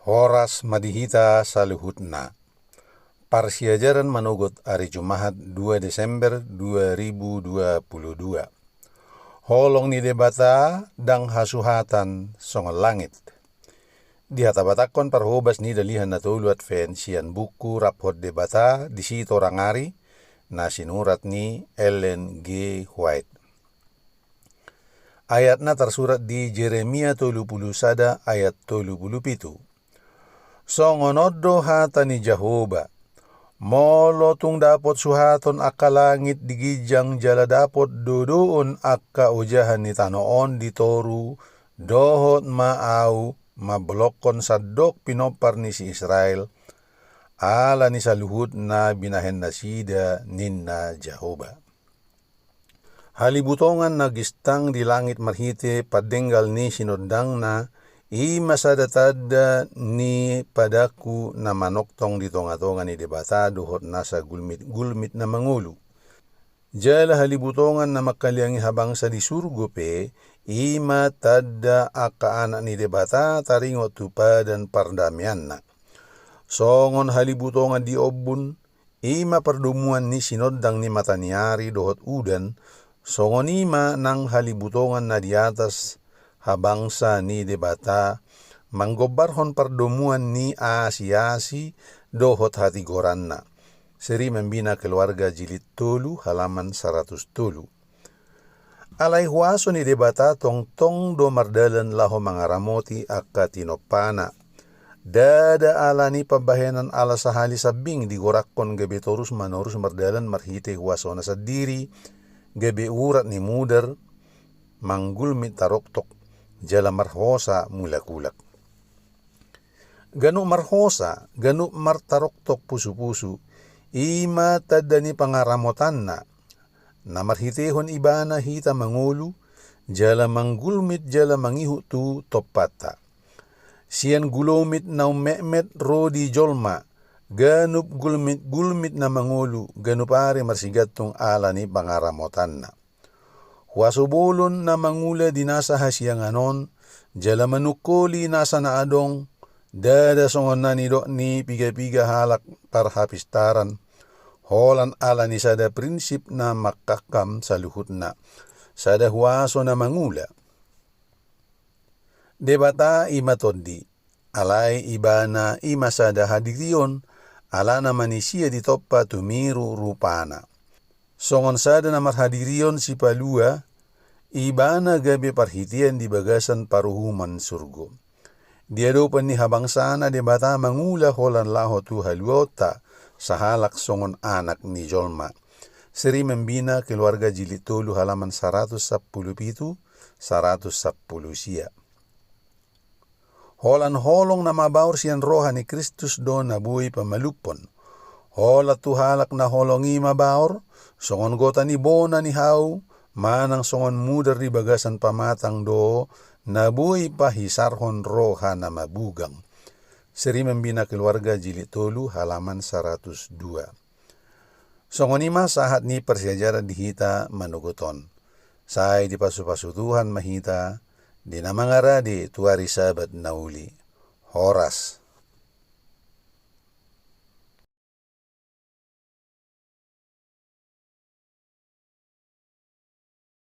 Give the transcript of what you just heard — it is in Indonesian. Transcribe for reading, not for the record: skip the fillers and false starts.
Horas madihita saluhutna. Parsiajaran manugot hari Jumaat 2 Desember 2022. Holong ni debata dang hasuhatan songal langit. Di hatabatakon parhobas ni dalihan na tuluat sian buku raphot debata di situ rangari na sinurat ni Ellen G. White. Ayatna tersurat di Jeremia 31 ayat 37. Songonodo hata ni Jehovah, molo tung dapot suhaton akka langit digijang jala dapot dodoon akka ujahan ni tanoon di toru, dohot maau mablokon sadok pinopar ni si Israel, ala ni saluhut na binahen na sida ninna Jehovah. Halibutongan na gistang di langit marhite padenggal ni sinodang na masadatada ni padaku na manoktong di tonga-tonga ni debata duhot nasa gulmit na mangulu. Jala halibutongan na makaliangi habang sa di surgo pe, tada aka anak ni debata taringo tupadan pardamian na. Songon halibutongan di obun, perdumuan ni sinodang ni mataniari dohot udan, songon nang halibutongan na di atas habangsa ni debata manggobarhon perdomuan ni asi-asi dohot hati goranna. Seri membina keluarga jilid tolu halaman 100 tolu. Alai huaso ni debata tong do mardalan laho mangaramoti akka tinopana. Dada ala ni pabahenan ala sahali sabing digorakkon gabe torus manorus mardalan marhite huaso na sadiri gabe urat ni mudar manggulmit taroktok jala marhosa mulakulak. Ganu marhosa, ganu martaroktok pusu-pusu, tadani pangaramotan na marhitehon ibana hita mangulu, jala manggulmit jala mangihu tu topata. Sian gulomit na umekmet rodi jolma, ganup gulmit na mangulu, ganup ari marsigatong ala ni pangaramotan na. Huasobolon na mangula dinasa hasyanganon, jala manukoli nasa naadong, dada songon na ni piga-piga halak parhapistaran, holan ala ni sada prinsip na makakam sa luhut na, sada huaso na mangula. Debata imatodi, alay ibana sada hadirion, ala na manisia ditoppa tumiru rupana. Songon sada na marhadirion si palua, ibana gabe parhitian di bagasan paruhuman surgo. Diadopan ni habang sana debata mangula holan laho tu haluota sa halak songon anak ni Jolma. Seri membina keluarga jilid tolu halaman 117, 110 sia. Holan holong na mabaur siyan roha ni Kristus do nabuhi pamalupon. Hola tu halak na holongi mabaur, songon gota ni bona ni hau, manang songon mudar di bagasan pamatang do, nabuhi pahisarhon roha na mabugang. Seri membina keluarga jilid tolu halaman 102. Songon sahat ni persiajaran dihita manuguton. Say di pasu-pasu Tuhan mahita, di namangaradi tuari sabat nauli. Horas.